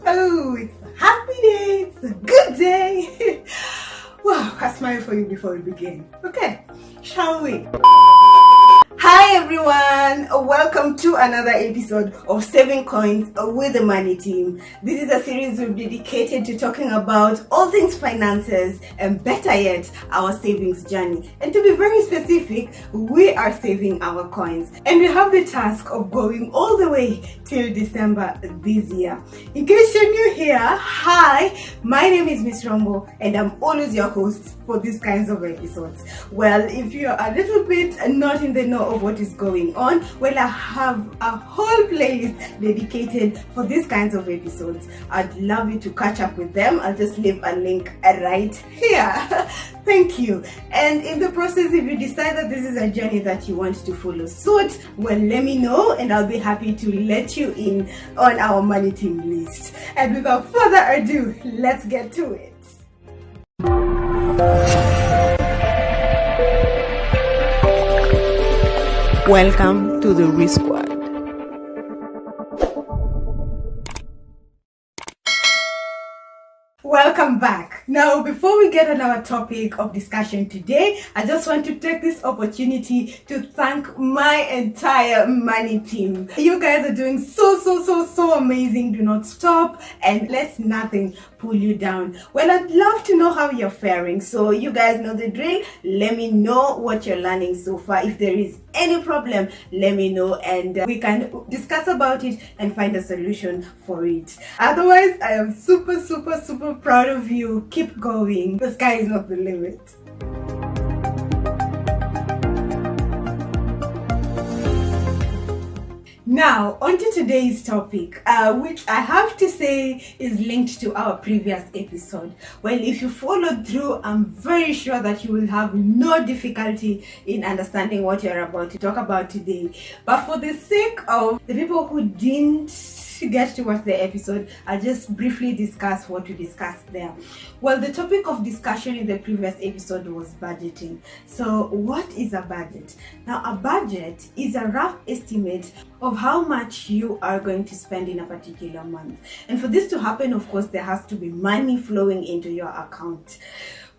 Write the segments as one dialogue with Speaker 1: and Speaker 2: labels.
Speaker 1: Oh, it's a happy day, it's a good day. Wow, I smile for you before we begin. Okay, shall we? Hi everyone, welcome to another episode of Saving Coins with the Money Team. This is a series we've dedicated to talking about all things finances and better yet, our savings journey. And to be very specific, we are saving our coins. And we have the task of going all the way till December this year. In case you're new here, hi, my name is Miss Rombo and I'm always your host for these kinds of episodes. Well, if you're a little bit not in the know of what is going on, well, I have a whole playlist dedicated for these kinds of episodes. I'd love you to catch up with them. I'll just leave a link right here. Thank you. And in the process, if you decide that this is a journey that you want to follow suit, well, let me know and I'll be happy to let you in on our Money Team list. And without further ado, let's get to it. Welcome to the Ree Squad. Welcome back. Now, before we get on our topic of discussion today, I just want to take this opportunity to thank my entire money team. You guys are doing so amazing. Do not stop and let nothing pull you down. Well, I'd love to know how you're faring. So you guys know the drill. Let me know what you're learning so far. If there is any problem, let me know and we can discuss about it and find a solution for it. Otherwise, I am super proud of you. Keep going. The sky is not the limit. Now, on to today's topic, which I have to say is linked to our previous episode. Well, if you followed through, I'm very sure that you will have no difficulty in understanding what you're about to talk about today. But for the sake of the people who didn't get to watch the episode, I'll just briefly discuss what we discussed there. Well, the topic of discussion in the previous episode was budgeting. So what is a budget? Now, a budget is a rough estimate of how much you are going to spend in a particular month. And for this to happen, of course, there has to be money flowing into your account.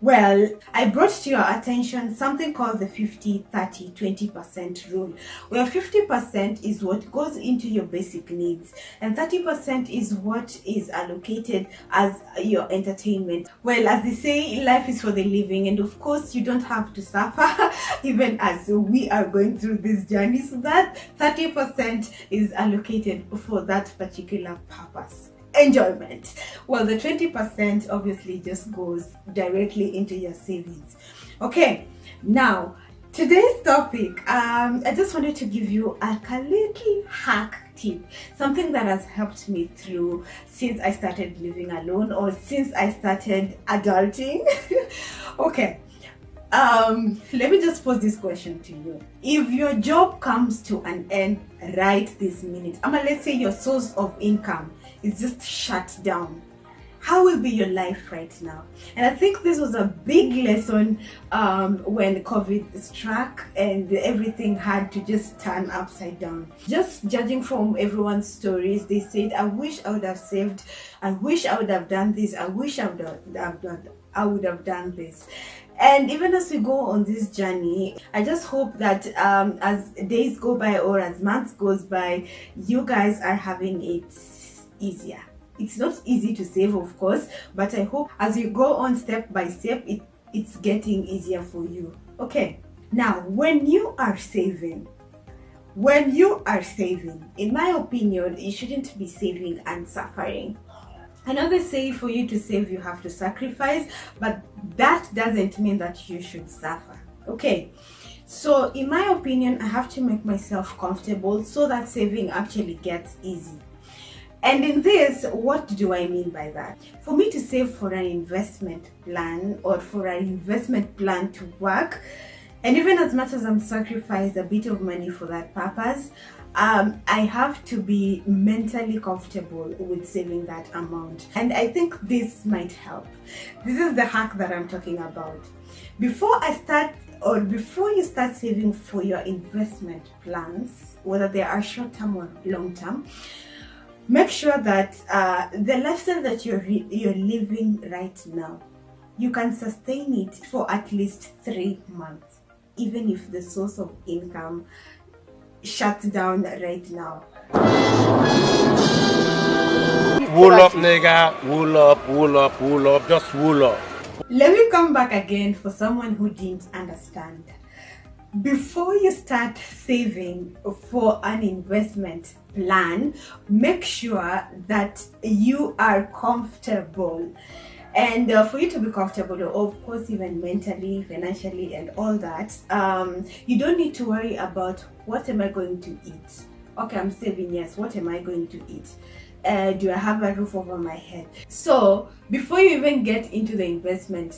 Speaker 1: Well, I brought to your attention something called the 50-30-20% rule, where 50% is what goes into your basic needs and 30% is what is allocated as your entertainment. Well, as they say, life is for the living, and of course, you don't have to suffer even as we are going through this journey. So that 30% is allocated for that particular purpose. Enjoyment. Well, the 20% obviously just goes directly into your savings. Okay, now today's topic, I just wanted to give you a little hack tip, something that has helped me through since I started living alone or since I started adulting. Okay. Let me just pose this question to you. If your job comes to an end right this minute, let's say your source of income is just shut down, how will be your life right now? And I think this was a big lesson when COVID struck and everything had to just turn upside down. Just judging from everyone's stories, they said, I wish I would have saved, I wish I would have done this, I wish I would have done this. And even as we go on this journey, I just hope that as days go by or as months goes by, you guys are having it easier. It's not easy to save, of course, but I hope as you go on step by step, it's getting easier for you. Okay, now when you are saving, in my opinion, you shouldn't be saving and suffering. I know they say for you to save, you have to sacrifice, but that doesn't mean that you should suffer. Okay, so in my opinion, I have to make myself comfortable so that saving actually gets easy. And in this, what do I mean by that? For me to save for an investment plan or for an investment plan to work, and even as much as I'm sacrificing a bit of money for that purpose, I have to be mentally comfortable with saving that amount. And I think this might help. This is the hack that I'm talking about. Before you start saving for your investment plans, whether they are short-term or long-term, make sure that the lifestyle that you're living right now, you can sustain it for at least 3 months, even if the source of income shuts down right now.
Speaker 2: Wool up, nigga. Wool up, wool up, wool up. Just wool up.
Speaker 1: Let me come back again for someone who didn't understand. Before you start saving for an investment plan, make sure that you are comfortable. And for you to be comfortable, of course, even mentally, financially, and all that, you don't need to worry about what am I going to eat. Okay, I'm saving, yes. What am I going to eat? Do I have a roof over my head? So before you even get into the investment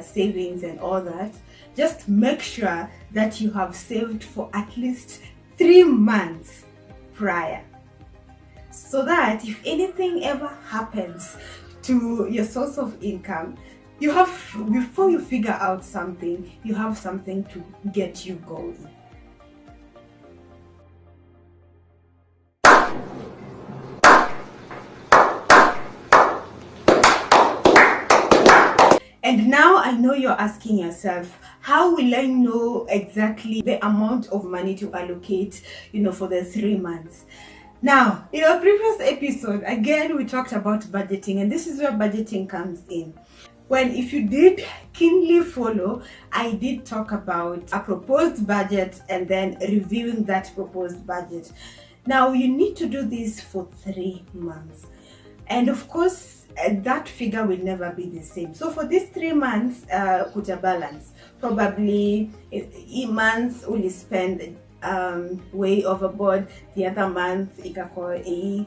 Speaker 1: savings and all that, just make sure that you have saved for at least 3 months prior, so that if anything ever happens to your source of income, you have, before you figure out something, you have something to get you going. And now I know you're asking yourself, how will I know exactly the amount of money to allocate, for the 3 months? Now, in our previous episode, again, we talked about budgeting, and this is where budgeting comes in. Well, if you did keenly follow, I did talk about a proposed budget and then reviewing that proposed budget. Now, you need to do this for 3 months. And of course, that figure will never be the same. So for these 3 months, put a balance. Probably a month will spend way overboard, the other month ikakuwa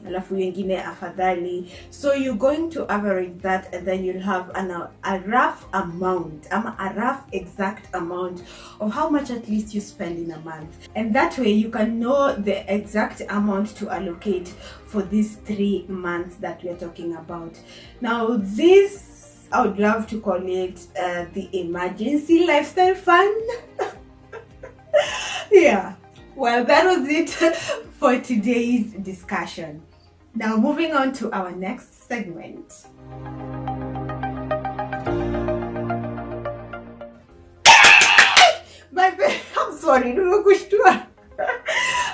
Speaker 1: alafu wengine afadhali. So you're going to average that, and then you'll have a rough amount, a rough exact amount of how much at least you spend in a month. And that way you can know the exact amount to allocate for these 3 months that we're talking about. Now this, I would love to call it the emergency lifestyle fund. Yeah. Well, that was it for today's discussion. Now, moving on to our next segment. I'm sorry,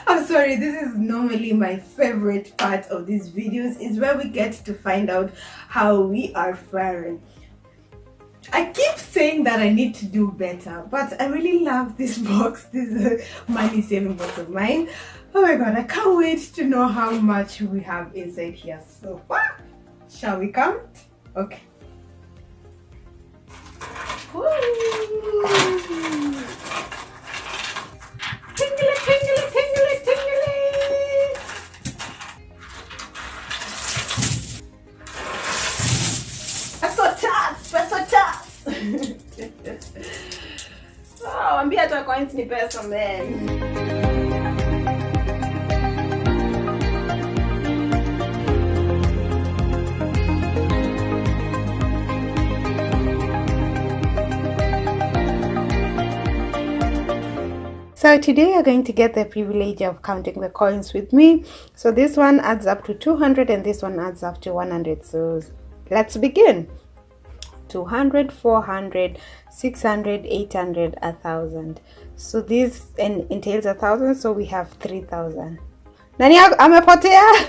Speaker 1: I'm sorry, this is normally my favorite part of these videos, is where we get to find out how we are faring. I keep saying that I need to do better, but I really love this box, this money saving box of mine. Oh my god, I can't wait to know how much we have inside here. So, shall we count? Okay. Tingly, tingly, tingly, tingly. Oh, ambia tu coins ni pesa man. So today you're going to get the privilege of counting the coins with me. So this one adds up to 200 and this one adds up to 100. So let's begin. 200, 400, 600, 800, 1,000. So this entails 1,000, so we have 3,000. Nani amepotea?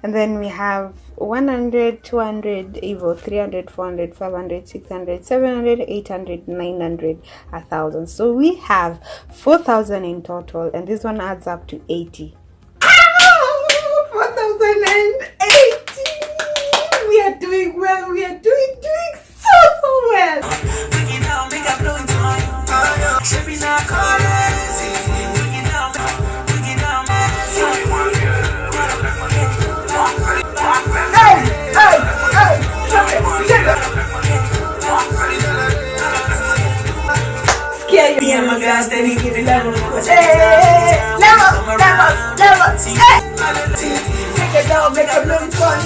Speaker 1: And then we have 100, 200, 300, 400, 500, 600, 700, 800, 900, 1,000. So we have 4,000 in total, and this one adds up to 80. 4,080. We are doing well. We are doing so well. Scare you, my guys. Then you give it level. Level. Make it down, make a little fun.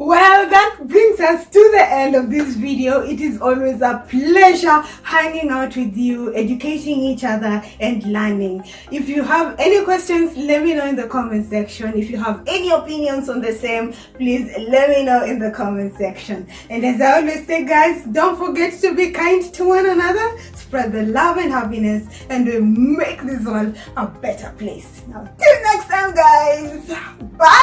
Speaker 1: Well, that brings us to the end of this video. It is always a pleasure hanging out with you, educating each other and learning. If you have any questions, let me know in the comment section. If you have any opinions on the same, please let me know in the comment section. And as I always say, guys, don't forget to be kind to one another, spread the love and happiness, and we'll make this world a better place. Now, till next time, guys. Bye.